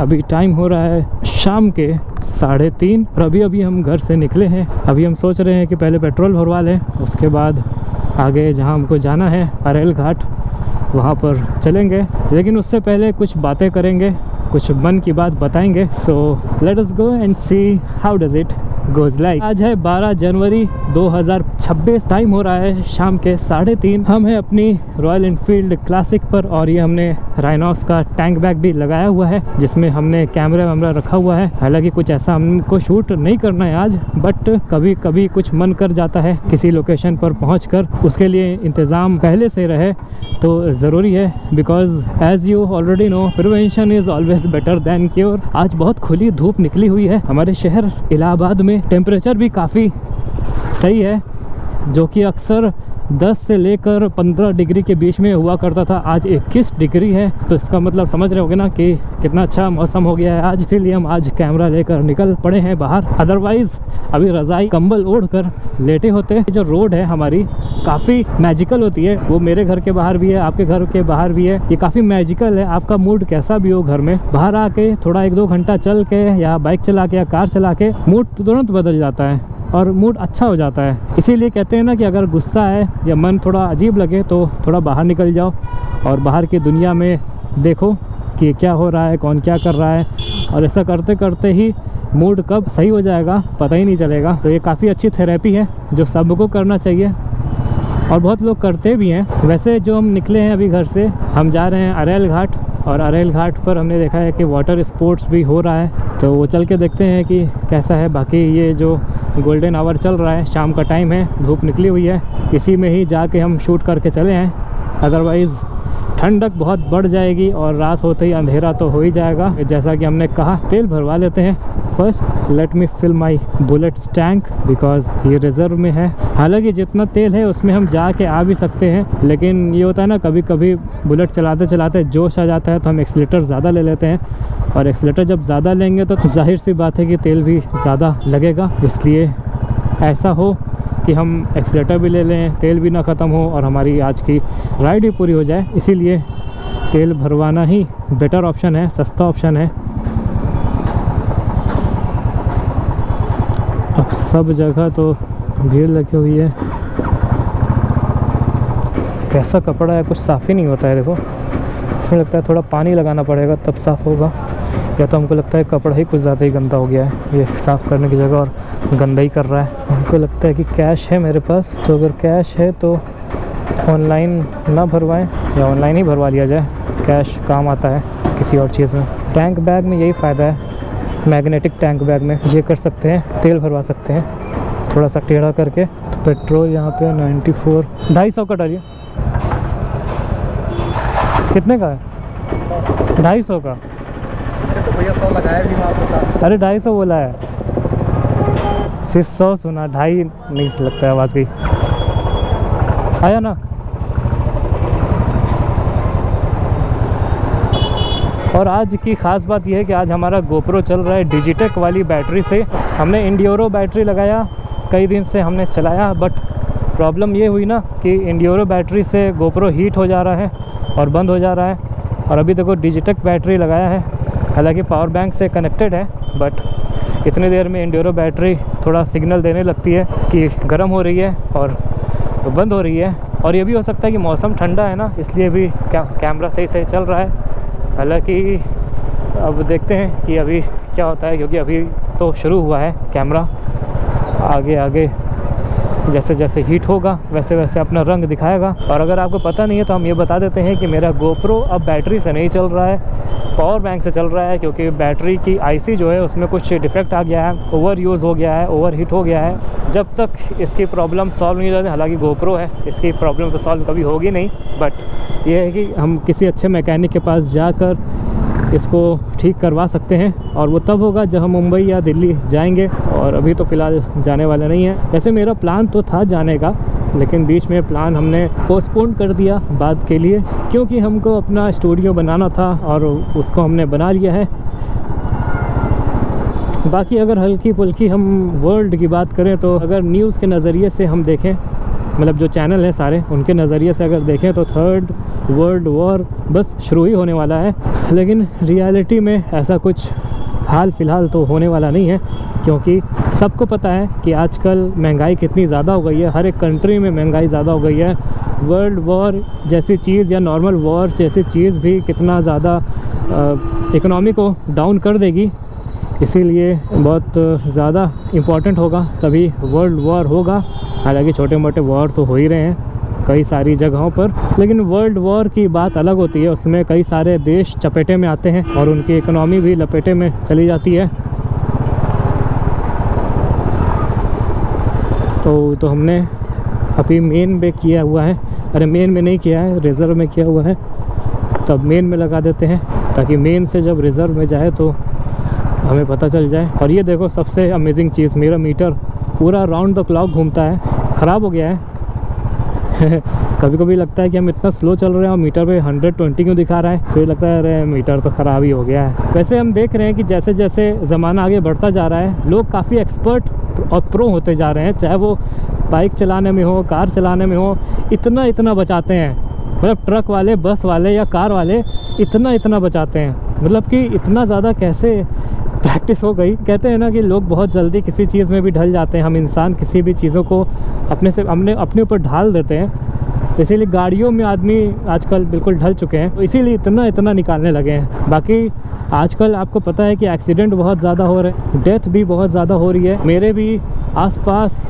अभी टाइम हो रहा है शाम के 3:30 और अभी हम घर से निकले हैं। अभी हम सोच रहे हैं कि पहले पेट्रोल भरवा लें, उसके बाद आगे जहां हमको जाना है अरेल घाट वहां पर चलेंगे। लेकिन उससे पहले कुछ बातें करेंगे, कुछ मन की बात बताएंगे। So let us go and see how does it goes like. आज है 12 जनवरी 2026। टाइम हो रहा है शाम के 3:30। हम हैं अपनी रॉयल एनफील्ड क्लासिक पर और ये हमने राइनॉक्स का टैंक बैग भी लगाया हुआ है जिसमें हमने कैमरा रखा हुआ है। हालांकि कुछ ऐसा हमको शूट नहीं करना है आज, बट कभी कभी कुछ मन कर जाता है किसी लोकेशन पर पहुंचकर, उसके लिए इंतज़ाम पहले से रहे तो ज़रूरी है। Because as you already know, prevention is always better than cure. आज बहुत खुली धूप निकली हुई है। हमारे शहर इलाहाबाद में टेम्परेचर भी काफ़ी सही है, जो कि अक्सर 10 से लेकर 15 डिग्री के बीच में हुआ करता था। आज 21 डिग्री है, तो इसका मतलब समझ रहे होगे ना कि कितना अच्छा मौसम हो गया है आज। इसीलिए हम आज कैमरा लेकर निकल पड़े हैं बाहर। अदरवाइज़ अभी रज़ाई कंबल ओढ़ कर लेटे होते। जो रोड है हमारी काफ़ी मैजिकल होती है, वो मेरे घर के बाहर भी है, आपके घर के बाहर भी है। ये काफ़ी मैजिकल है। आपका मूड कैसा भी हो घर में, बाहर आके थोड़ा 1-2 घंटा चल के या बाइक चला के या कार चला के मूड तुरंत बदल जाता है और मूड अच्छा हो जाता है। इसीलिए कहते हैं ना कि अगर गुस्सा है या मन थोड़ा अजीब लगे तो थोड़ा बाहर निकल जाओ और बाहर की दुनिया में देखो कि क्या हो रहा है, कौन क्या कर रहा है। और ऐसा करते करते ही मूड कब सही हो जाएगा पता ही नहीं चलेगा। तो ये काफ़ी अच्छी थेरेपी है जो सबको करना चाहिए और बहुत लोग करते भी हैं। वैसे जो हम निकले हैं अभी घर से, हम जा रहे हैं अरेल घाट और अरेल घाट पर हमने देखा है कि वाटर स्पोर्ट्स भी हो रहा है, तो वो चल के देखते हैं कि कैसा है। बाकी ये जो गोल्डन आवर चल रहा है, शाम का टाइम है, धूप निकली हुई है, इसी में ही जाके हम शूट करके चले हैं। अदरवाइज़ ठंडक बहुत बढ़ जाएगी और रात होते ही अंधेरा तो हो ही जाएगा। जैसा कि हमने कहा, तेल भरवा लेते हैं। First let me fill my bullet tank because ये रिज़र्व में है। हालांकि जितना तेल है उसमें हम जाके आ भी सकते हैं, लेकिन ये होता है ना कभी कभी बुलेट चलाते चलाते जोश आ जाता है तो हम एक्सीलेटर ज़्यादा ले लेते हैं, और एक्सीलेटर जब ज़्यादा लेंगे तो जाहिर सी बात है कि तेल भी ज़्यादा लगेगा। इसलिए ऐसा हो कि हम एक्सीलेटर भी ले लें, तेल भी ना ख़त्म हो और हमारी आज की राइड भी पूरी हो जाए। इसीलिए तेल भरवाना ही बेटर ऑप्शन है, सस्ता ऑप्शन है। अब सब जगह तो भीड़ लगी हुई है। कैसा कपड़ा है, कुछ साफ़ ही नहीं होता है। देखो, इसमें लगता है थोड़ा पानी लगाना पड़ेगा तब साफ़ होगा, या तो हमको लगता है कपड़ा ही कुछ ज़्यादा ही गंदा हो गया है ये साफ़ करने की जगह और गंदा ही कर रहा है। हमको लगता है कि कैश है मेरे पास, तो अगर कैश है तो ऑनलाइन ना भरवाएं या ऑनलाइन ही भरवा लिया जाए। कैश काम आता है किसी और चीज़ में। टैंक बैग में यही फ़ायदा है, मैग्नेटिक टैंक बैग में ये कर सकते हैं, तेल भरवा सकते हैं थोड़ा सा टेढ़ा करके। तो पेट्रोल यहाँ पे 94, 250 का डालिए। कितने का है? 250 का। तो भैया 100 लगाया भी वहाँ पे। अरे 250 बोला है, सिर्फ 100 सुना, 250 नहीं लगता है। आवाज़ गई, आया ना। और आज की ख़ास बात यह है कि आज हमारा गोप्रो चल रहा है डिजिटेक वाली बैटरी से। हमने इंडियोरो बैटरी लगाया, कई दिन से हमने चलाया, बट प्रॉब्लम ये हुई ना कि इंडियोरो बैटरी से गोप्रो हीट हो जा रहा है और बंद हो जा रहा है। और अभी देखो डिजिटेक बैटरी लगाया है, हालांकि पावर बैंक से कनेक्टेड है, बट इतनी देर में इंडियोरो बैटरी थोड़ा सिग्नल देने लगती है कि गर्म हो रही है और तो बंद हो रही है। और ये भी हो सकता है कि मौसम ठंडा है ना, इसलिए भी कैमरा सही चल रहा है। हालांकि अब देखते हैं कि अभी क्या होता है, क्योंकि अभी तो शुरू हुआ है कैमरा। आगे आगे जैसे जैसे हीट होगा वैसे वैसे अपना रंग दिखाएगा। और अगर आपको पता नहीं है तो हम ये बता देते हैं कि मेरा गोप्रो अब बैटरी से नहीं चल रहा है, पावर बैंक से चल रहा है, क्योंकि बैटरी की आईसी जो है उसमें कुछ डिफेक्ट आ गया है, ओवर यूज़ हो गया है, ओवर हीट हो गया है। जब तक इसकी प्रॉब्लम सॉल्व नहीं हो जाती, हालांकि गोप्रो है, इसकी प्रॉब्लम तो सॉल्व कभी होगी नहीं, बट ये है कि हम किसी अच्छे मैकेनिक के पास जाकर इसको ठीक करवा सकते हैं। और वो तब होगा जब हम मुंबई या दिल्ली जाएंगे, और अभी तो फ़िलहाल जाने वाले नहीं हैं। वैसे मेरा प्लान तो था जाने का, लेकिन बीच में प्लान हमने पोस्टपोन कर दिया बाद के लिए, क्योंकि हमको अपना स्टूडियो बनाना था और उसको हमने बना लिया है। बाकी अगर हल्की फुल्की हम वर्ल्ड की बात करें तो अगर न्यूज़ के नज़रिए से हम देखें, मतलब जो चैनल हैं सारे उनके नज़रिए से अगर देखें तो 3rd वर्ल्ड वॉर बस शुरू ही होने वाला है। लेकिन रियलिटी में ऐसा कुछ हाल फिलहाल तो होने वाला नहीं है, क्योंकि सबको पता है कि आजकल महंगाई कितनी ज़्यादा हो गई है। हर एक कंट्री में महंगाई ज़्यादा हो गई है। वर्ल्ड वॉर जैसी चीज़ या नॉर्मल वॉर जैसी चीज़ भी कितना ज़्यादा इकोनॉमी को डाउन कर देगी। इसीलिए बहुत ज़्यादा इम्पॉर्टेंट होगा, तभी वर्ल्ड वॉर होगा। हालांकि छोटे मोटे वॉर तो हो ही रहे हैं कई सारी जगहों पर, लेकिन वर्ल्ड वॉर की बात अलग होती है। उसमें कई सारे देश चपेटे में आते हैं और उनकी इकोनॉमी भी लपेटे में चली जाती है। तो हमने अभी मेन में किया हुआ है, अरे मेन में नहीं किया है, रिज़र्व में किया हुआ है। तब मेन में लगा देते हैं ताकि मेन से जब रिज़र्व में जाए तो हमें पता चल जाए। और ये देखो सबसे अमेजिंग चीज़, मेरा मीटर पूरा राउंड द क्लॉक घूमता है। ख़राब हो गया है कभी कभी लगता है कि हम इतना स्लो चल रहे हैं और मीटर पे 120 क्यों दिखा रहा है, फिर लगता है अरे मीटर तो ख़राब ही हो गया है। वैसे हम देख रहे हैं कि जैसे जैसे ज़माना आगे बढ़ता जा रहा है, लोग काफ़ी एक्सपर्ट और प्रो होते जा रहे हैं। चाहे वो बाइक चलाने में हो, कार चलाने में हो, इतना बचाते हैं। मतलब ट्रक वाले, बस वाले या कार वाले इतना बचाते हैं। मतलब कि इतना ज़्यादा कैसे प्रैक्टिस हो गई। कहते हैं ना कि लोग बहुत जल्दी किसी चीज़ में भी ढल जाते हैं। हम इंसान किसी भी चीज़ों को अपने ऊपर ढाल देते हैं। तो इसीलिए गाड़ियों में आदमी आजकल बिल्कुल ढल चुके हैं, तो इसीलिए इतना निकालने लगे हैं। बाकी आजकल आपको पता है कि एक्सीडेंट बहुत ज़्यादा हो रहे हैं, डेथ भी बहुत ज़्यादा हो रही है। मेरे भी आसपास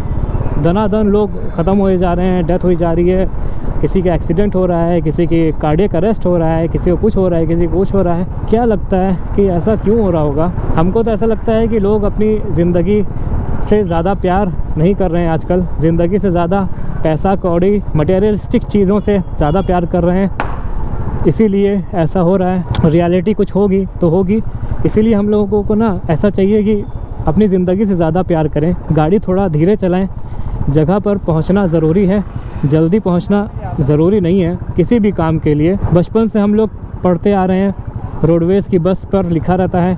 दनादन लोग ख़त्म हुए जा रहे हैं, डेथ हुई जा रही है। किसी का एक्सीडेंट हो रहा है, किसी की कार्डियक अरेस्ट हो रहा है, किसी को कुछ हो रहा है, किसी को कुछ हो रहा है। क्या लगता है कि ऐसा क्यों हो रहा होगा? हमको तो ऐसा लगता है कि लोग अपनी ज़िंदगी से ज़्यादा प्यार नहीं कर रहे हैं आजकल। ज़िंदगी से ज़्यादा पैसा कौड़ी मटेरियलिस्टिक चीज़ों से ज़्यादा प्यार कर रहे हैं, इसीलिए ऐसा हो रहा है। रियलिटी कुछ होगी तो होगी, इसीलिए हम लोगों को ना ऐसा चाहिए कि अपनी ज़िंदगी से ज़्यादा प्यार करें। गाड़ी थोड़ा धीरे चलाएं। जगह पर पहुंचना ज़रूरी है, जल्दी पहुंचना ज़रूरी नहीं है किसी भी काम के लिए। बचपन से हम लोग पढ़ते आ रहे हैं, रोडवेज़ की बस पर लिखा रहता है,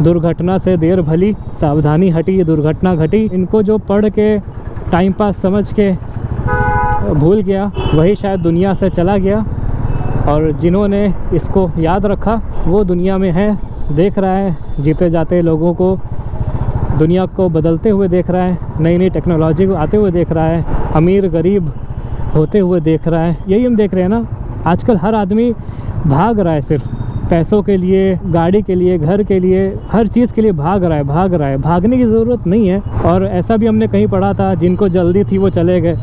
दुर्घटना से देर भली सावधानी हटी दुर्घटना घटी। इनको जो पढ़ के टाइम पास समझ के भूल गया, वही शायद दुनिया से चला गया। और जिन्होंने इसको याद रखा वो दुनिया में है, देख रहा है जीते जाते लोगों को, दुनिया को बदलते हुए देख रहा है, नई नई टेक्नोलॉजी को आते हुए देख रहा है, अमीर गरीब होते हुए देख रहा है। यही हम देख रहे हैं ना, आजकल हर आदमी भाग रहा है, सिर्फ पैसों के लिए, गाड़ी के लिए, घर के लिए, हर चीज़ के लिए भाग रहा है। भागने की ज़रूरत नहीं है। और ऐसा भी हमने कहीं पढ़ा था, जिनको जल्दी थी वो चले गए।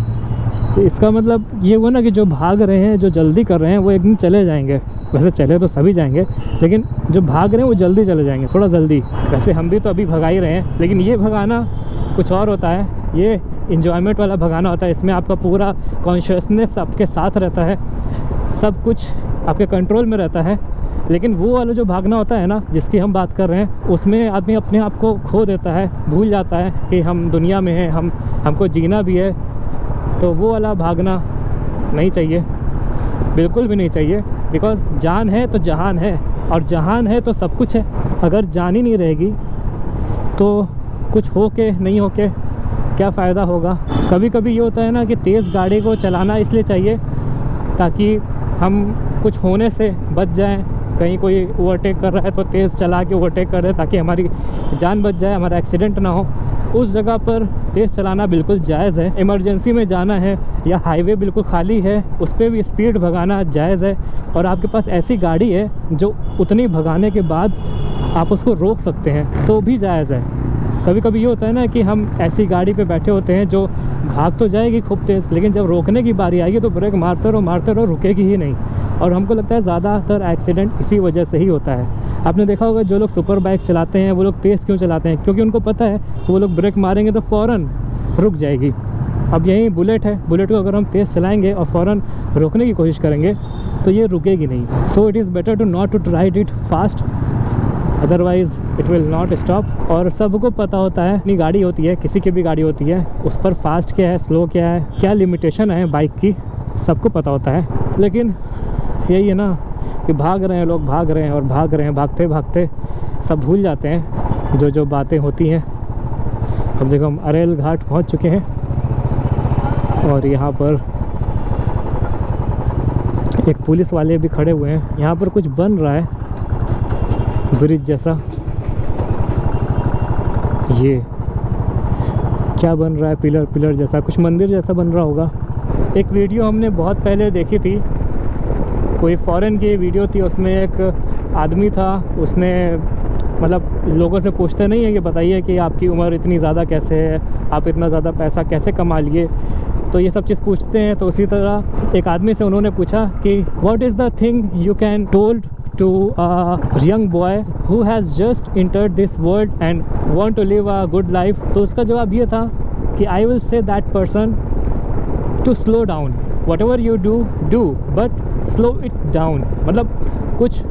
तो इसका मतलब ये हुआ ना कि जो भाग रहे हैं, जो जल्दी कर रहे हैं, वो एक दिन चले जाएंगे। वैसे चले तो सभी जाएंगे, लेकिन जो भाग रहे हैं वो जल्दी चले जाएंगे, थोड़ा जल्दी। वैसे हम भी तो अभी भगा ही रहे हैं, लेकिन ये भगाना कुछ और होता है। ये इन्जॉयमेंट वाला भगाना होता है। इसमें आपका पूरा कॉन्शियसनेस आपके साथ रहता है, सब कुछ आपके कंट्रोल में रहता है। लेकिन वो वाला जो भागना होता है ना, जिसकी हम बात कर रहे हैं, उसमें आदमी अपने आप को खो देता है, भूल जाता है कि हम दुनिया में हैं, हमको जीना भी है। तो वो वाला भागना नहीं चाहिए, बिल्कुल भी नहीं चाहिए। बिकॉज़ जान है तो जहान है, और जहान है तो सब कुछ है। अगर जान ही नहीं रहेगी तो कुछ हो के नहीं हो के क्या फ़ायदा होगा। कभी कभी ये होता है ना कि तेज़ गाड़ी को चलाना इसलिए चाहिए ताकि हम कुछ होने से बच जाएं। कहीं कोई ओवरटेक कर रहा है तो तेज़ चला के ओवरटेक कर रहे हैं ताकि हमारी जान बच जाए, हमारा एक्सीडेंट ना हो। उस जगह पर तेज़ चलाना बिल्कुल जायज़ है। इमरजेंसी में जाना है या हाईवे बिल्कुल खाली है, उस पर भी स्पीड भगाना जायज़ है। और आपके पास ऐसी गाड़ी है जो उतनी भगाने के बाद आप उसको रोक सकते हैं, तो भी जायज़ है। कभी कभी ये होता है ना कि हम ऐसी गाड़ी पे बैठे होते हैं जो भाग तो जाएगी खूब तेज़, लेकिन जब रोकने की बारी आएगी तो ब्रेक मारते रहो, रुकेगी ही नहीं। और हमको लगता है ज़्यादातर एक्सीडेंट इसी वजह से ही होता है। आपने देखा होगा जो लोग सुपर बाइक चलाते हैं वो लोग तेज़ क्यों चलाते हैं? क्योंकि उनको पता है कि वो लोग ब्रेक मारेंगे तो फ़ौरन रुक जाएगी। अब यही बुलेट है, बुलेट को अगर हम तेज़ चलाएंगे और फ़ौरन रोकने की कोशिश करेंगे तो ये रुकेगी नहीं। So it is better to not to ride it fast, otherwise it will not stop. और सबको पता होता है, अपनी गाड़ी होती है, किसी की भी गाड़ी होती है, उस पर फास्ट क्या है, स्लो क्या है, क्या लिमिटेशन है बाइक की, सबको पता होता है। लेकिन यही है ना कि भाग रहे हैं लोग, भाग रहे हैं, भागते भागते सब भूल जाते हैं जो बातें होती हैं। अब देखो हम अरेल घाट पहुंच चुके हैं और यहाँ पर एक पुलिस वाले भी खड़े हुए हैं। यहाँ पर कुछ बन रहा है ब्रिज जैसा। ये क्या बन रहा है? पिलर जैसा कुछ, मंदिर जैसा बन रहा होगा। एक वीडियो हमने बहुत पहले देखी थी, कोई फॉरेन की वीडियो थी। उसमें एक आदमी था, उसने मतलब लोगों से पूछते नहीं है कि बताइए कि आपकी उम्र इतनी ज़्यादा कैसे है, आप इतना ज़्यादा पैसा कैसे कमा लिए, तो ये सब चीज़ पूछते हैं। तो उसी तरह एक आदमी से उन्होंने पूछा कि what is the thing you can told to a young boy who has just entered this world and want to live a good life। तो उसका जवाब ये था कि I will say that person to slow down, whatever you do but slow it down। मतलब कुछ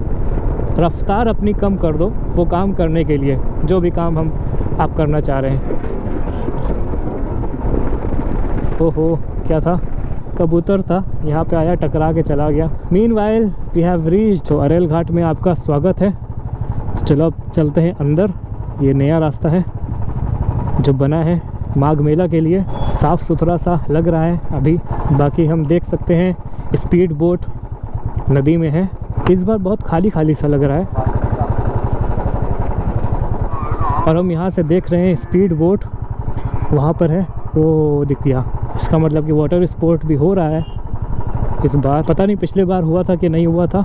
रफ्तार अपनी कम कर दो वो काम करने के लिए, जो भी काम आप करना चाह रहे हैं। ओहो, क्या था? कबूतर था, यहाँ पे आया, टकरा के चला गया। Meanwhile we have reached. तो अरेल घाट में आपका स्वागत है। तो चलो अब चलते हैं अंदर। ये नया रास्ता है जो बना है माघ मेला के लिए, साफ़ सुथरा सा लग रहा है अभी। बाकी हम देख सकते हैं स्पीड बोट नदी में है। इस बार बहुत खाली खाली सा लग रहा है। और हम यहाँ से देख रहे हैं स्पीड बोट वहाँ पर है, वो दिख गया। इसका मतलब कि वाटर स्पोर्ट भी हो रहा है इस बार। पता नहीं पिछले बार हुआ था कि नहीं हुआ था,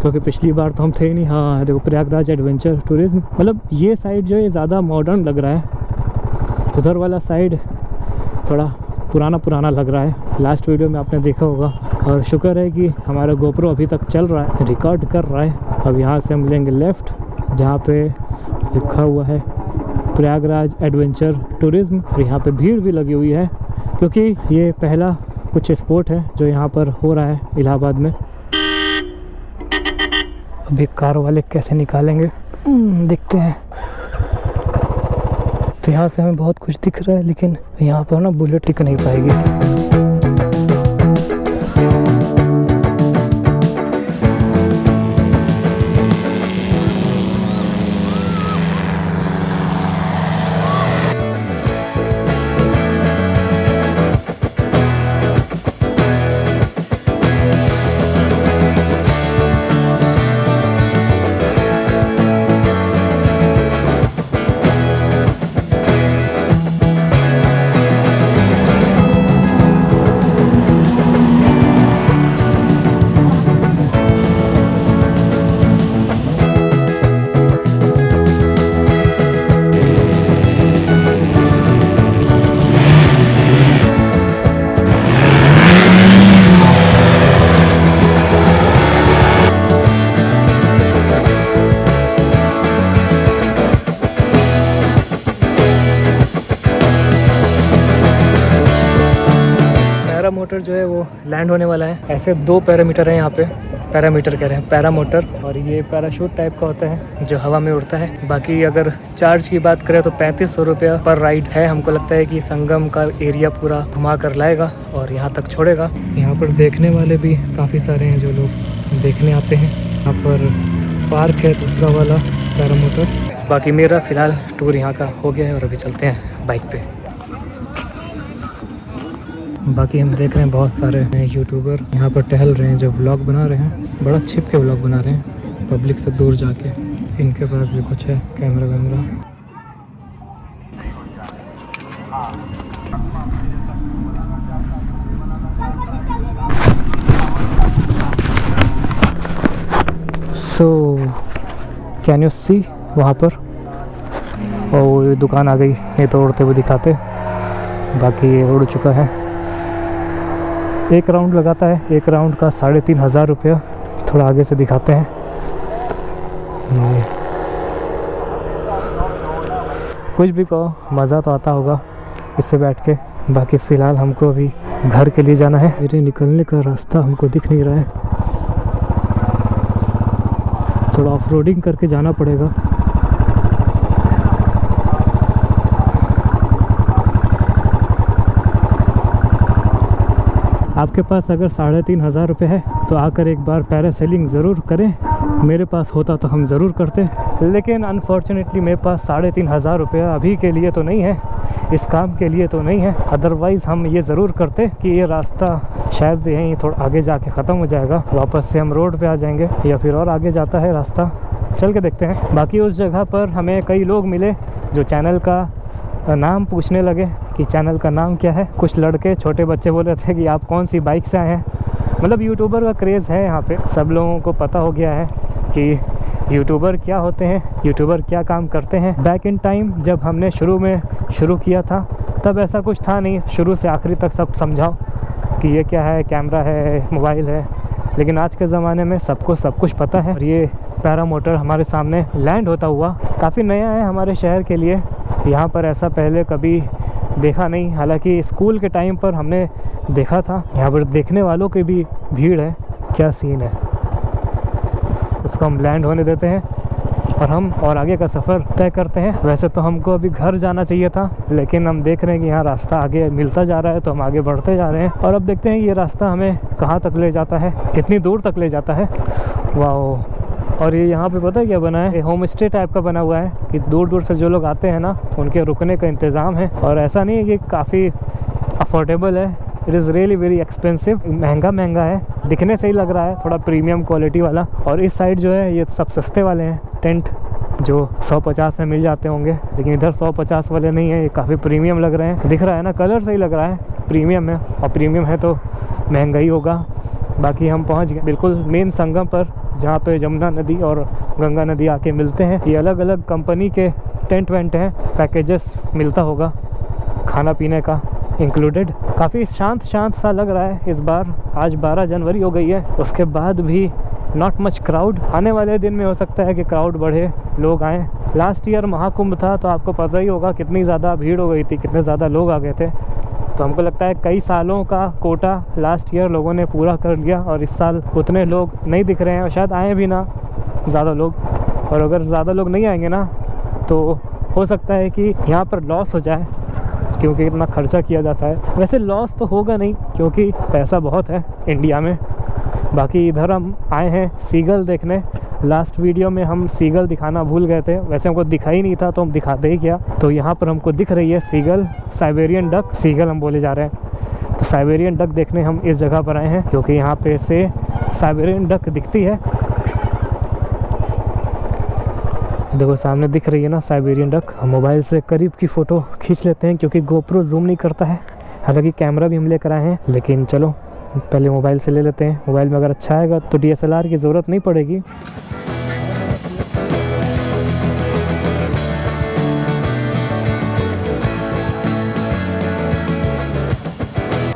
क्योंकि पिछली बार तो हम थे नहीं। हाँ देखो, प्रयागराज एडवेंचर टूरिज्म। मतलब ये साइड जो है ज़्यादा मॉडर्न लग रहा है, उधर वाला साइड थोड़ा पुराना लग रहा है। लास्ट वीडियो में आपने देखा होगा। और शुक्र है कि हमारा गोप्रो अभी तक चल रहा है, रिकॉर्ड कर रहा है। अब यहाँ से हम लेंगे लेफ़्ट, जहाँ पे लिखा हुआ है प्रयागराज एडवेंचर टूरिज्म। और यहाँ पे भीड़ भी लगी हुई है, क्योंकि ये पहला कुछ स्पोर्ट है जो यहाँ पर हो रहा है इलाहाबाद में। अभी कार वाले कैसे निकालेंगे देखते हैं। तो यहाँ से हमें बहुत कुछ दिख रहा है, लेकिन यहाँ पर ना बुलेट टिक नहीं पाएगी। पैरामोटर जो है वो लैंड होने वाला है। ऐसे 2 पैरामीटर है यहाँ पे, पैरामीटर कह रहे हैं, पैरामोटर। और ये पैराशूट टाइप का होता है जो हवा में उड़ता है। बाकी अगर चार्ज की बात करें तो 3500 रुपया पर राइड है। हमको लगता है कि संगम का एरिया पूरा घुमा कर लाएगा और यहाँ तक छोड़ेगा। यहाँ पर देखने वाले भी काफ़ी सारे हैं जो लोग देखने आते हैं। यहाँ पर पार्क है दूसरा वाला पैरामोटर। बाकी मेरा फ़िलहाल टूर यहाँ का हो गया है और अभी चलते हैं बाइक पे। बाकी हम देख रहे हैं बहुत सारे यूट्यूबर यहाँ पर टहल रहे हैं जो व्लॉग बना रहे हैं। बड़ा छिप के व्लॉग बना रहे हैं पब्लिक से दूर जाके। इनके पास भी कुछ है camera वैमरा। So can you see वहाँ पर, और वो दुकान आ गई, ये तो उड़ते हुए दिखाते। बाकी ये उड़ चुका है। एक राउंड लगाता है, एक राउंड का 3500 रुपया। थोड़ा आगे से दिखाते हैं। ये कुछ भी कहो, मज़ा तो आता होगा इस पे बैठ के। बाकी फ़िलहाल हमको अभी घर के लिए जाना है। मेरे निकलने का रास्ता हमको दिख नहीं रहा है, थोड़ा ऑफ रोडिंग करके जाना पड़ेगा। आपके पास अगर 3500 रुपये है तो आकर एक बार पैरासेलिंग ज़रूर करें। मेरे पास होता तो हम ज़रूर करते, लेकिन अनफॉर्चुनेटली मेरे पास 3500 रुपया अभी के लिए तो नहीं है। इस काम के लिए तो नहीं है, अदरवाइज़ हम ये ज़रूर करते कि ये रास्ता शायद यहीं थोड़ा आगे जाके ख़त्म हो जाएगा, वापस से हम रोड पे आ जाएंगे, या फिर और आगे जाता है रास्ता, चल के देखते हैं। बाकी उस जगह पर हमें कई लोग मिले जो चैनल का नाम पूछने लगे कि चैनल का नाम क्या है। कुछ लड़के छोटे बच्चे बोल रहे थे कि आप कौन सी बाइक से आए हैं। मतलब यूट्यूबर का क्रेज़ है यहाँ पे, सब लोगों को पता हो गया है कि यूट्यूबर क्या होते हैं, यूट्यूबर क्या काम करते हैं। बैक इन टाइम जब हमने शुरू किया था तब ऐसा कुछ था नहीं, शुरू से आखिरी तक सब समझाओ कि ये क्या है, कैमरा है, मोबाइल है। लेकिन आज के ज़माने में सबको सब कुछ पता है। और ये पैरामोटर हमारे सामने लैंड होता हुआ काफ़ी नया है हमारे शहर के लिए, यहाँ पर ऐसा पहले कभी देखा नहीं। हालांकि स्कूल के टाइम पर हमने देखा था। यहाँ पर देखने वालों की भी भीड़ है, क्या सीन है। उसको हम लैंड होने देते हैं और हम और आगे का सफ़र तय करते हैं। वैसे तो हमको अभी घर जाना चाहिए था, लेकिन हम देख रहे हैं कि यहाँ रास्ता आगे मिलता जा रहा है, तो हम आगे बढ़ते जा रहे हैं। और अब देखते हैं ये रास्ता हमें कहाँ तक ले जाता है, कितनी दूर तक ले जाता है। वाह। और ये यहाँ पे पता है क्या बना है, ये होम स्टे टाइप का बना हुआ है कि दूर दूर से जो लोग आते हैं ना, उनके रुकने का इंतज़ाम है। और ऐसा नहीं है कि काफ़ी अफोर्डेबल है, it is really very expensive. महंगा है, दिखने से ही लग रहा है थोड़ा प्रीमियम क्वालिटी वाला। और इस साइड जो है ये सब सस्ते वाले हैं टेंट, जो 150 में मिल जाते होंगे, लेकिन इधर 150 वाले नहीं है, ये काफ़ी प्रीमियम लग रहे हैं। दिख रहा है ना, कलर से ही लग रहा है प्रीमियम है, और प्रीमियम है तो महंगा ही होगा। बाकी हम पहुंच गए बिल्कुल मेन संगम पर, जहाँ पे जमुना नदी और गंगा नदी आके मिलते हैं। ये अलग अलग कंपनी के टेंट वेंट हैं, पैकेजेस मिलता होगा खाना पीने का इंक्लूडेड। काफ़ी शांत सा लग रहा है इस बार। आज 12 जनवरी हो गई है, उसके बाद भी नॉट मच क्राउड। आने वाले दिन में हो सकता है कि क्राउड बढ़े, लोग आएँ। लास्ट ईयर महाकुंभ था तो आपको पता ही होगा कितनी ज़्यादा भीड़ हो गई थी, कितने ज़्यादा लोग आ गए थे। तो हमको लगता है कई सालों का कोटा लास्ट ईयर लोगों ने पूरा कर लिया, और इस साल उतने लोग नहीं दिख रहे हैं, और शायद आए भी ना ज़्यादा लोग। और अगर ज़्यादा लोग नहीं आएंगे ना, तो हो सकता है कि यहाँ पर लॉस हो जाए, क्योंकि इतना खर्चा किया जाता है। वैसे लॉस तो होगा नहीं, क्योंकि पैसा बहुत है इंडिया में। बाकी इधर हम आए हैं सीगल देखने। लास्ट वीडियो में हम सीगल दिखाना भूल गए थे, वैसे हमको दिखा ही नहीं था तो हम दिखाते ही क्या। तो यहाँ पर हमको दिख रही है सीगल, साइबेरियन डक, सीगल हम बोले जा रहे हैं। तो साइबेरियन डक देखने हम इस जगह पर आए हैं, क्योंकि यहाँ पे से साइबेरियन डक दिखती है। देखो सामने दिख रही है ना साइबेरियन डक। हम मोबाइल से करीब की फ़ोटो खींच लेते हैं, क्योंकि गोप्रो जूम नहीं करता है। हालांकि कैमरा भी हम लेकर आए हैं, लेकिन चलो पहले मोबाइल से ले लेते हैं। मोबाइल में अगर अच्छा आएगा तो DSLR की ज़रूरत नहीं पड़ेगी।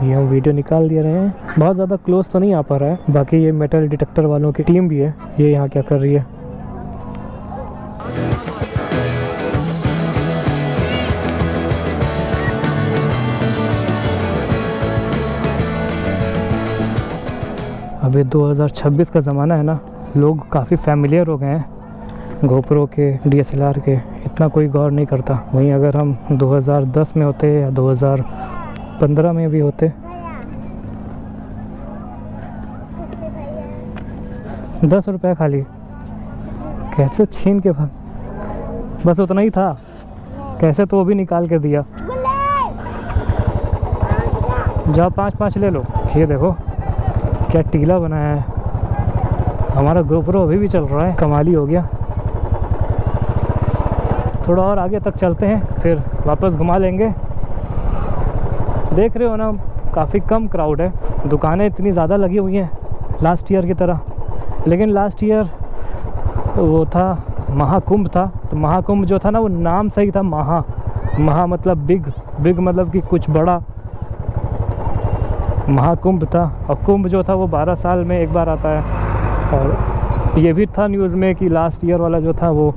ये हम वीडियो निकाल दे रहे हैं, बहुत ज़्यादा क्लोज तो नहीं आ पा रहा है। बाकी ये मेटल डिटेक्टर वालों की टीम भी है, ये यहाँ क्या कर रही है। अभी 2026 का ज़माना है ना, लोग काफ़ी फैमिलियर हो गए हैं गोप्रो के, DSLR के, इतना कोई गौर नहीं करता। वहीं अगर हम 2010 में होते या 2015 में भी होते, 10 रुपये खाली, कैसे छीन के भाग, बस उतना ही था, कैसे तो वो भी निकाल के दिया। जाओ 5-5 ले लो। ये देखो क्या टीला बनाया है। हमारा गोप्रो अभी भी चल रहा है, कमाली हो गया। थोड़ा और आगे तक चलते हैं, फिर वापस घुमा लेंगे। देख रहे हो ना, काफ़ी कम क्राउड है, दुकानें इतनी ज़्यादा लगी हुई हैं लास्ट ईयर की तरह। लेकिन लास्ट ईयर वो था महाकुंभ था, तो महाकुंभ जो था ना वो नाम सही था, महा मतलब बिग मतलब कि कुछ बड़ा, महाकुंभ था। और कुंभ जो था वो 12 साल में एक बार आता है। और ये भी था न्यूज़ में कि लास्ट ईयर वाला जो था वो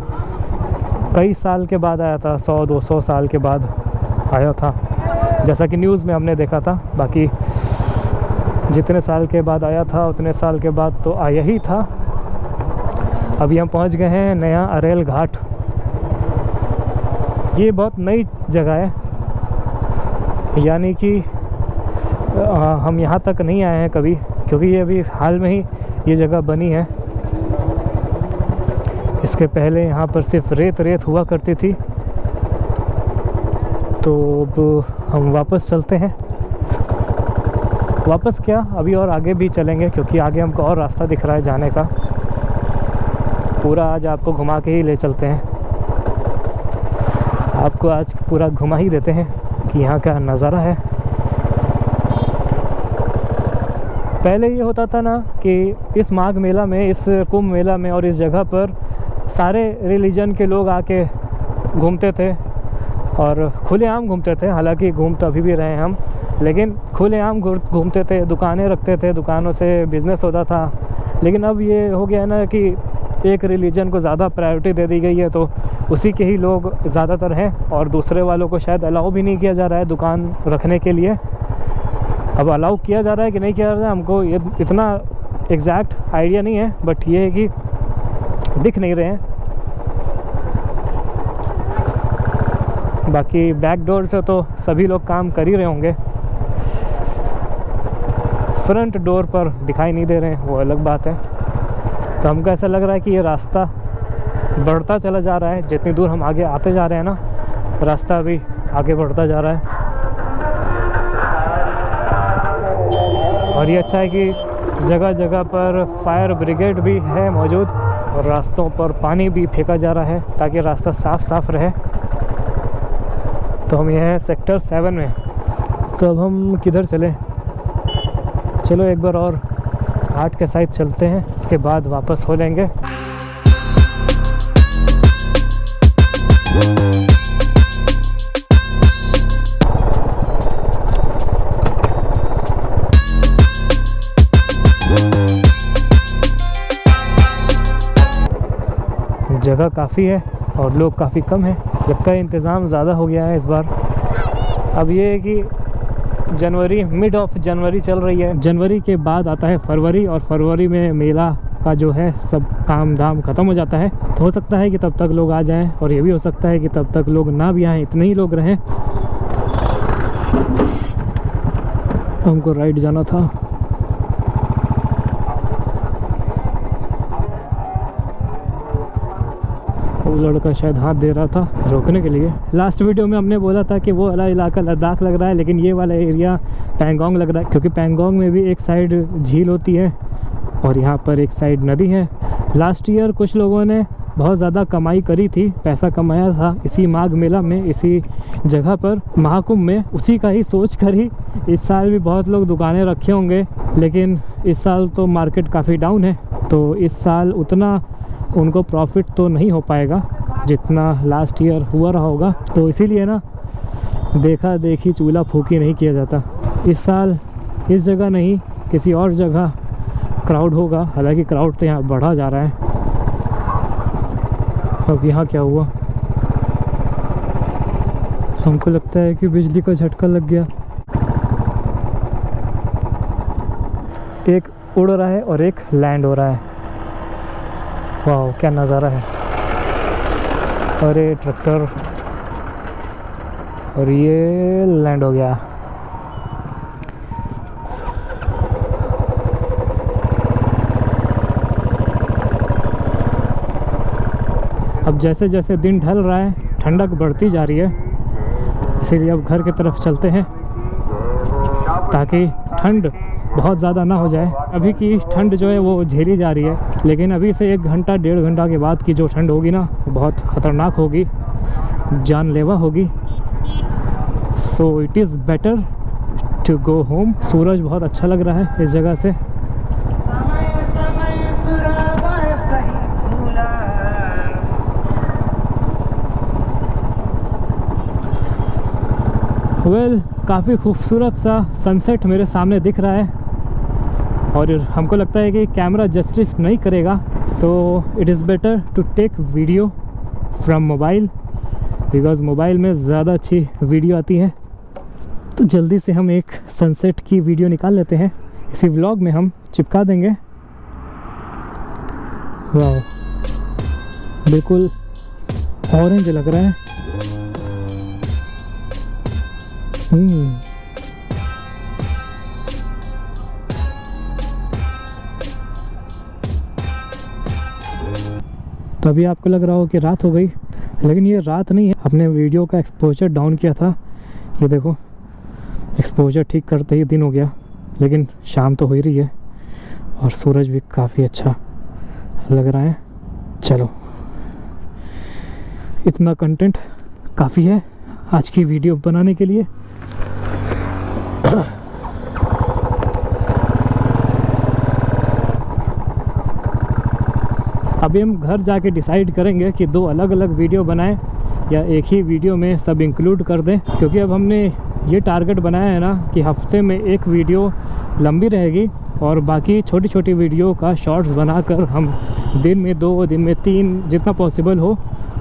कई साल के बाद आया था, 100-200 साल के बाद आया था, जैसा कि न्यूज़ में हमने देखा था। बाकी जितने साल के बाद आया था उतने साल के बाद तो आया ही था। अभी हम पहुंच गए हैं नया अरेल घाट। ये बहुत नई जगह है, यानी कि हम यहाँ तक नहीं आए हैं कभी, क्योंकि ये अभी हाल में ही ये जगह बनी है। इसके पहले यहाँ पर सिर्फ रेत हुआ करती थी। तो अब हम वापस चलते हैं। वापस क्या, अभी और आगे भी चलेंगे क्योंकि आगे हमको और रास्ता दिख रहा है जाने का। पूरा आज आपको घुमा के ही ले चलते हैं। आपको आज पूरा घुमा ही देते हैं कि यहाँ का नज़ारा है। पहले ये होता था ना कि इस माघ मेला में, इस कुंभ मेला में और इस जगह पर सारे रिलीजन के लोग आके घूमते थे और खुलेआम घूमते थे। हालांकि घूम तो अभी भी रहे हैं हम, लेकिन खुलेआम घूमते थे, दुकानें रखते थे, दुकानों से बिज़नेस होता था। लेकिन अब ये हो गया है ना कि एक रिलीजन को ज़्यादा प्रायोरिटी दे दी गई है, तो उसी के ही लोग ज़्यादातर हैं और दूसरे वालों को शायद अलाउ भी नहीं किया जा रहा है दुकान रखने के लिए। अब अलाउ किया जा रहा है कि नहीं किया जा रहा है हमको ये इतना एग्जैक्ट आइडिया नहीं है, बट ये है कि दिख नहीं रहे हैं। बाकी बैक डोर से तो सभी लोग काम कर ही रहे होंगे, फ्रंट डोर पर दिखाई नहीं दे रहे हैं, वो अलग बात है। तो हमको ऐसा लग रहा है कि ये रास्ता बढ़ता चला जा रहा है। जितनी दूर हम आगे आते जा रहे हैं ना, रास्ता भी आगे बढ़ता जा रहा है। और ये अच्छा है कि जगह जगह पर फायर ब्रिगेड भी है मौजूद और रास्तों पर पानी भी फेंका जा रहा है ताकि रास्ता साफ रहे। तो हम ये हैं सेक्टर 7 में। तो अब हम किधर चलें? चलो एक बार और 8 के साइड चलते हैं, उसके बाद वापस हो लेंगे। जगह काफ़ी है और लोग काफ़ी कम है। लगता है इंतज़ाम ज़्यादा हो गया है इस बार। अब ये है कि जनवरी, मिड ऑफ जनवरी चल रही है। जनवरी के बाद आता है फरवरी और फरवरी में मेला का जो है सब काम धाम ख़त्म हो जाता है। तो हो सकता है कि तब तक लोग आ जाएं और ये भी हो सकता है कि तब तक लोग ना भी आएँ, इतने ही लोग रहें। हमको राइट जाना था। वो लड़का शायद हाथ दे रहा था रोकने के लिए। लास्ट वीडियो में हमने बोला था कि वो वाला इलाका लद्दाख लग रहा है, लेकिन ये वाला एरिया पैंगोंग लग रहा है, क्योंकि पैंगोंग में भी एक साइड झील होती है और यहाँ पर एक साइड नदी है। लास्ट ईयर कुछ लोगों ने बहुत ज़्यादा कमाई करी थी, पैसा कमाया था इसी माघ मेला में, इसी जगह पर महाकुंभ में। उसी का ही सोच कर ही इस साल भी बहुत लोग दुकानें रखे होंगे, लेकिन इस साल तो मार्केट काफ़ी डाउन है, तो इस साल उतना उनको प्रॉफिट तो नहीं हो पाएगा जितना लास्ट ईयर हुआ रहा होगा। तो इसीलिए ना देखा देखी चूल्हा फूकी नहीं किया जाता। इस साल इस जगह नहीं, किसी और जगह क्राउड होगा। हालांकि क्राउड तो यहाँ बढ़ा जा रहा है। अब यहाँ क्या हुआ? हमको लगता है कि बिजली का झटका लग गया। एक उड़ रहा है और एक लैंड हो रहा है। वाह, क्या नज़ारा है। अरे ट्रैक्टर, और ये लैंड हो गया। अब जैसे जैसे दिन ढल रहा है, ठंडक बढ़ती जा रही है, इसीलिए अब घर की तरफ चलते हैं ताकि ठंड बहुत ज़्यादा ना हो जाए। अभी की ठंड जो है वो झेली जा रही है, लेकिन अभी से 1 घंटा 1.5 घंटा के बाद की जो ठंड होगी ना, बहुत ख़तरनाक होगी, जानलेवा होगी। So it is better to go home. सूरज बहुत अच्छा लग रहा है इस जगह से। काफ़ी खूबसूरत सा सनसेट मेरे सामने दिख रहा है और हमको लगता है कि कैमरा जस्टिस नहीं करेगा। So it is better to take video from mobile, because mobile में ज़्यादा अच्छी वीडियो आती है। तो जल्दी से हम एक सनसेट की वीडियो निकाल लेते हैं, इसी व्लॉग में हम चिपका देंगे। वाह, बिल्कुल ऑरेंज लग रहा है। तो अभी आपको लग रहा हो कि रात हो गई, लेकिन ये रात नहीं है। अपने वीडियो का एक्सपोजर डाउन किया था ये देखो एक्सपोजर ठीक करते ही दिन हो गया, लेकिन शाम तो हो ही रही है और सूरज भी काफ़ी अच्छा लग रहा है। चलो, इतना कंटेंट काफ़ी है आज की वीडियो बनाने के लिए। अभी हम घर जाके डिसाइड करेंगे कि 2 अलग अलग वीडियो बनाएं या एक ही वीडियो में सब इंक्लूड कर दें, क्योंकि अब हमने ये टारगेट बनाया है ना कि हफ्ते में 1 वीडियो लंबी रहेगी और बाकी छोटी छोटी वीडियो का शॉर्ट्स बनाकर हम दिन में 2, दिन में 3, जितना पॉसिबल हो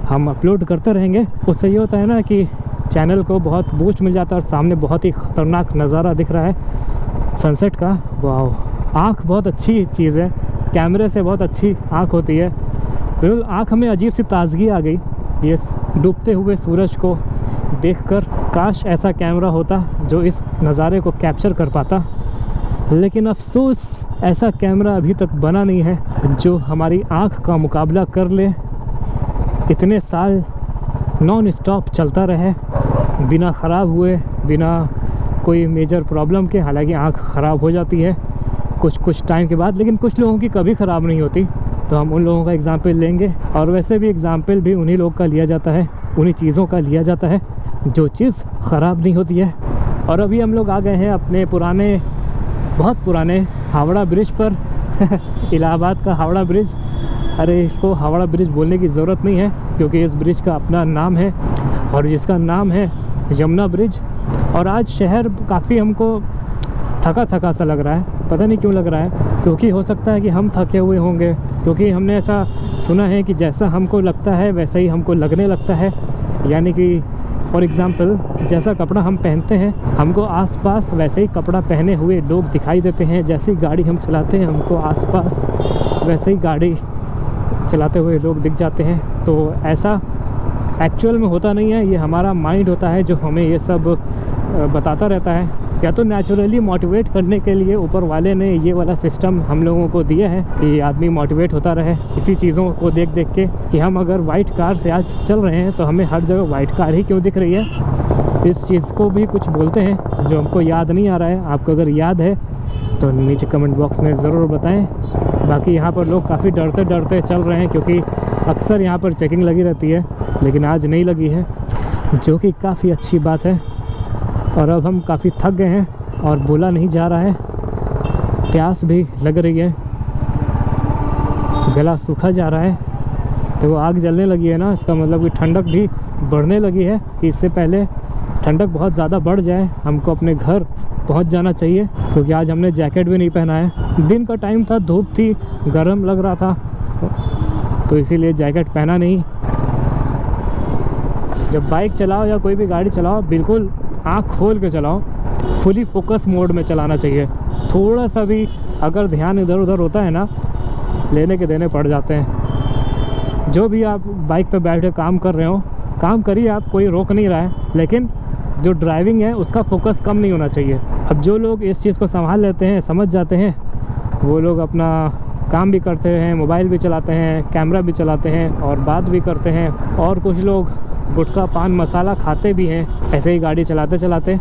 हम अपलोड करते रहेंगे। उससे ये होता है ना कि चैनल को बहुत बूस्ट मिल जाता है और सामने बहुत ही ख़तरनाक नज़ारा दिख रहा है सनसेट का। वाह, आँख बहुत अच्छी चीज़ है, कैमरे से बहुत अच्छी आँख होती है। बिल्कुल आँख में अजीब सी ताजगी आ गई ये डूबते हुए सूरज को देखकर। काश ऐसा कैमरा होता जो इस नज़ारे को कैप्चर कर पाता, लेकिन अफसोस ऐसा कैमरा अभी तक बना नहीं है जो हमारी आँख का मुकाबला कर ले, इतने साल नॉन स्टॉप चलता रहे बिना ख़राब हुए, बिना कोई मेजर प्रॉब्लम के। हालांकि आँख ख़राब हो जाती है कुछ टाइम के बाद, लेकिन कुछ लोगों की कभी ख़राब नहीं होती, तो हम उन लोगों का एग्ज़ाम्पल लेंगे। और वैसे भी एग्ज़ाम्पल भी उन्हीं लोग का लिया जाता है, उन्हीं चीज़ों का लिया जाता है जो चीज़ ख़राब नहीं होती है। और अभी हम लोग आ गए हैं अपने पुराने, बहुत पुराने हावड़ा ब्रिज पर इलाहाबाद का हावड़ा ब्रिज। अरे इसको हावड़ा ब्रिज बोलने की ज़रूरत नहीं है, क्योंकि इस ब्रिज का अपना नाम है और जिसका नाम है यमुना ब्रिज। और आज शहर काफ़ी हमको थका थका सा लग रहा है, पता नहीं क्यों लग रहा है, क्योंकि हो सकता है कि हम थके हुए होंगे, क्योंकि हमने ऐसा सुना है कि जैसा हमको लगता है वैसा ही हमको लगने लगता है। यानी कि फॉर एग्ज़ाम्पल जैसा कपड़ा हम पहनते हैं हमको आसपास वैसे ही कपड़ा पहने हुए लोग दिखाई देते हैं। जैसी गाड़ी हम चलाते हैं हमको आसपास वैसे ही गाड़ी चलाते हुए लोग दिख जाते हैं। तो ऐसा एक्चुअल में होता नहीं है, ये हमारा माइंड होता है जो हमें ये सब बताता रहता है। या तो नेचुरली मोटिवेट करने के लिए ऊपर वाले ने ये वाला सिस्टम हम लोगों को दिया है कि आदमी मोटिवेट होता रहे इसी चीज़ों को देख देख के, कि हम अगर वाइट कार से आज चल रहे हैं तो हमें हर जगह वाइट कार ही क्यों दिख रही है। इस चीज़ को भी कुछ बोलते हैं जो हमको याद नहीं आ रहा है। आपको अगर याद है तो नीचे कमेंट बॉक्स में ज़रूर बताएं। बाकी यहाँ पर लोग काफ़ी डरते डरते चल रहे हैं, क्योंकि अक्सर यहाँ पर चेकिंग लगी रहती है, लेकिन आज नहीं लगी है, जो कि काफ़ी अच्छी बात है। और अब हम काफ़ी थक गए हैं और बोला नहीं जा रहा है, प्यास भी लग रही है, गला सूखा जा रहा है। तो वो आग जलने लगी है ना, इसका मतलब कि ठंडक भी बढ़ने लगी है। कि इससे पहले ठंडक बहुत ज़्यादा बढ़ जाए हमको अपने घर पहुंच जाना चाहिए, क्योंकि आज हमने जैकेट भी नहीं पहना है। दिन का टाइम था, धूप थी, गर्म लग रहा था, तो इसीलिए जैकेट पहना नहीं। जब बाइक चलाओ या कोई भी गाड़ी चलाओ बिल्कुल आँख खोल के चलाओ, फुली फोकस मोड में चलाना चाहिए। थोड़ा सा भी अगर ध्यान इधर उधर होता है ना, लेने के देने पड़ जाते हैं। जो भी आप बाइक पे बैठे काम कर रहे हो, काम करिए आप, कोई रोक नहीं रहा है, लेकिन जो ड्राइविंग है उसका फोकस कम नहीं होना चाहिए। अब जो लोग इस चीज़ को संभाल लेते हैं, समझ जाते हैं, वो लोग अपना काम भी करते हैं, मोबाइल भी चलाते हैं, कैमरा भी चलाते हैं और बात भी करते हैं। और कुछ लोग गुटखा पान मसाला खाते भी हैं ऐसे ही गाड़ी चलाते चलाते,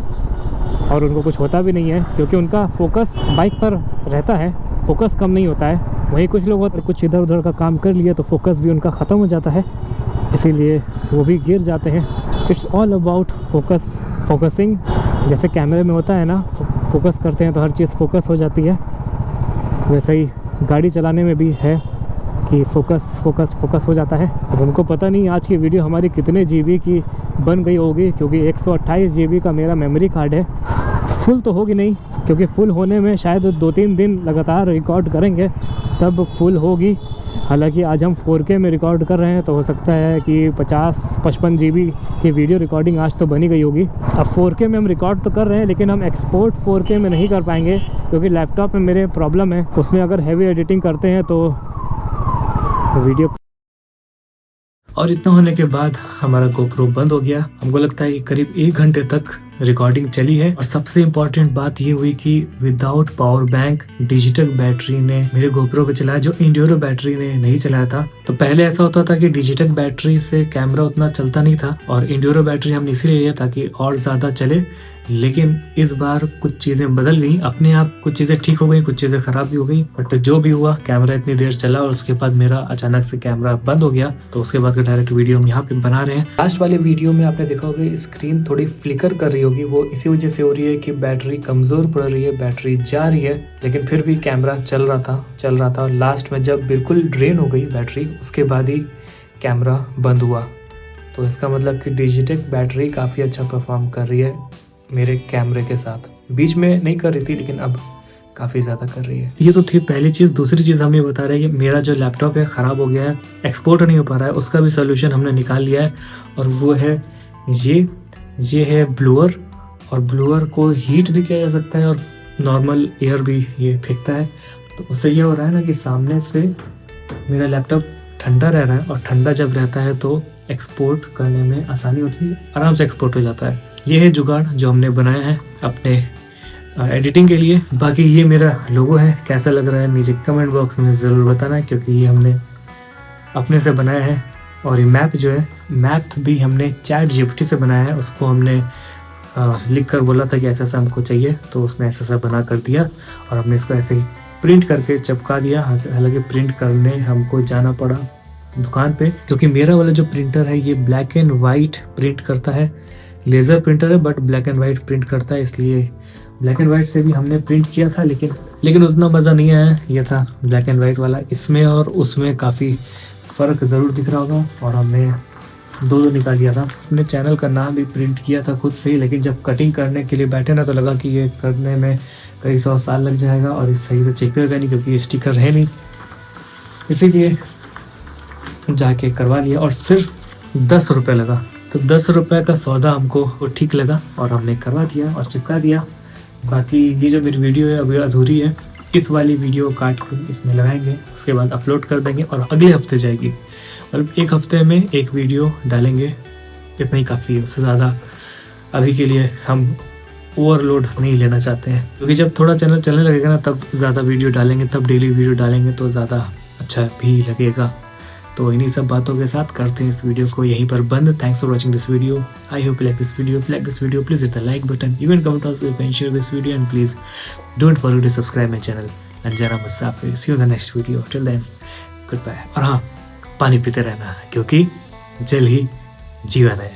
और उनको कुछ होता भी नहीं है, क्योंकि उनका फोकस बाइक पर रहता है, फोकस कम नहीं होता है। वहीं कुछ लोग होते कुछ इधर उधर का काम कर लिए तो फोकस भी उनका ख़त्म हो जाता है, इसीलिए वो भी गिर जाते हैं। It's all about focusing. जैसे कैमरे में होता है ना, फोकस करते हैं तो हर चीज़ फोकस हो जाती है, वैसे ही गाड़ी चलाने में भी है कि फोकस हो जाता है। अब हमको पता नहीं आज की वीडियो हमारी कितने GB की बन गई होगी, क्योंकि 128 GB का मेरा मेमोरी कार्ड है। फुल तो होगी नहीं, क्योंकि फुल होने में शायद 2-3 दिन लगातार रिकॉर्ड करेंगे तब फुल होगी। हालांकि आज हम 4K में रिकॉर्ड कर रहे हैं, तो हो सकता है कि 50-55 GB की वीडियो रिकॉर्डिंग आज तो बनी गई होगी। अब 4K में हम रिकॉर्ड तो कर रहे हैं, लेकिन हम एक्सपोर्ट 4K में नहीं कर पाएंगे, क्योंकि लैपटॉप में मेरे प्रॉब्लम है। उसमें अगर हैवी एडिटिंग करते हैं तो वीडियो। और इतना होने के बाद हमारा GoPro बंद हो गया। हमको लगता है कि करीब 1 घंटे तक रिकॉर्डिंग चली है। और सबसे इम्पोर्टेंट बात ये हुई कि without power bank digital battery ने मेरे गोप्रो को चलाया, जो इंड्योरो बैटरी ने नहीं चलाया था। तो पहले ऐसा होता था कि डिजिटल बैटरी से कैमरा उतना चलता नहीं था और इंड्योरो बैटरी हमने इसीलिए लिया ताकि और ज़्यादा चले। लेकिन इस बार कुछ चीज़ें बदल गई अपने आप, कुछ चीज़ें ठीक हो गई, कुछ चीज़ें ख़राब भी हो गई। बट जो भी हुआ, कैमरा इतनी देर चला और उसके बाद मेरा अचानक से कैमरा बंद हो गया। तो उसके बाद का डायरेक्ट वीडियो हम यहाँ पे बना रहे हैं। लास्ट वाले वीडियो में आपने देखा होगा स्क्रीन थोड़ी फ्लिकर कर रही होगी, वो इसी वजह से हो रही है कि बैटरी कमज़ोर पड़ रही है, बैटरी जा रही है। लेकिन फिर भी कैमरा चल रहा था। लास्ट में जब बिल्कुल ड्रेन हो गई बैटरी, उसके बाद ही कैमरा बंद हुआ। तो इसका मतलब कि डिजिटल बैटरी काफ़ी अच्छा परफॉर्म कर रही है मेरे कैमरे के साथ। बीच में नहीं कर रही थी लेकिन अब काफ़ी ज़्यादा कर रही है। ये तो थी पहली चीज़। दूसरी चीज़ हम ये बता रहे हैं कि मेरा जो लैपटॉप है ख़राब हो गया है, एक्सपोर्ट नहीं हो पा रहा है, उसका भी सोल्यूशन हमने निकाल लिया है। और वो है ये है ब्लोअर। और ब्लोअर को हीट भी किया जा सकता है और नॉर्मल एयर भी ये फेंकता है। तो उससे ये हो रहा है ना कि सामने से मेरा लैपटॉप ठंडा रह रहा है और ठंडा जब रहता है तो एक्सपोर्ट करने में आसानी होती है, आराम से एक्सपोर्ट हो जाता है। ये है जुगाड़ जो हमने बनाया है अपने एडिटिंग के लिए। बाकी ये मेरा लोगो है, कैसा लग रहा है मुझे कमेंट बॉक्स में ज़रूर बताना, क्योंकि ये हमने अपने से बनाया है। और ये मैप जो है, मैप भी हमने ChatGPT से बनाया है। उसको हमने लिख कर बोला था कि ऐसा ऐसा हमको चाहिए, तो उसने ऐसा ऐसा बना कर दिया और हमने इसको ऐसे ही प्रिंट करके चिपका दिया। हालांकि प्रिंट करने हमको जाना पड़ा दुकान पे, क्योंकि मेरा वाला जो प्रिंटर है ये ब्लैक एंड वाइट प्रिंट करता है। लेज़र प्रिंटर है but black and white print करता है, इसलिए ब्लैक एंड वाइट से भी हमने प्रिंट किया था, लेकिन उतना मज़ा नहीं आया। ये था ब्लैक एंड वाइट वाला। इसमें और उसमें काफ़ी फ़र्क ज़रूर दिख रहा होगा। और हमने दो निकाल लिया था। अपने चैनल का नाम भी प्रिंट किया था खुद से ही, लेकिन जब कटिंग करने के लिए बैठे ना तो लगा कि ये करने में कई 100 साल लग जाएगा और इस सही से चिपकेगा नहीं, क्योंकि ये स्टिकर है नहीं। इसीलिए जाके करवा लिया और सिर्फ 10 रुपये लगा। तो 10 रुपये का सौदा हमको ठीक लगा और हमने करवा दिया और चिपका दिया। बाकी ये जो मेरी वीडियो है अभी अधूरी है, इस वाली वीडियो काट कर इसमें लगाएंगे, उसके बाद अपलोड कर देंगे और अगले हफ्ते जाएगी। मतलब एक हफ्ते में एक वीडियो डालेंगे, इतना ही काफ़ी है, उससे ज़्यादा अभी के लिए हम ओवरलोड नहीं लेना चाहते हैं। क्योंकि जब थोड़ा चैनल चलने लगेगा ना तब ज़्यादा वीडियो डालेंगे, तब डेली वीडियो डालेंगे तो ज़्यादा अच्छा भी लगेगा। तो इन्हीं सब बातों के साथ करते हैं इस वीडियो को यहीं पर बंद। Thanks for watching this video. I hope like this video. Please hit the like button, you can comment also, you can share this video and please don't forget to subscribe my channel Anjana Musafir. See you in the next video, till then goodbye. और हाँ, पानी पीते रहना क्योंकि जल ही जीवन है।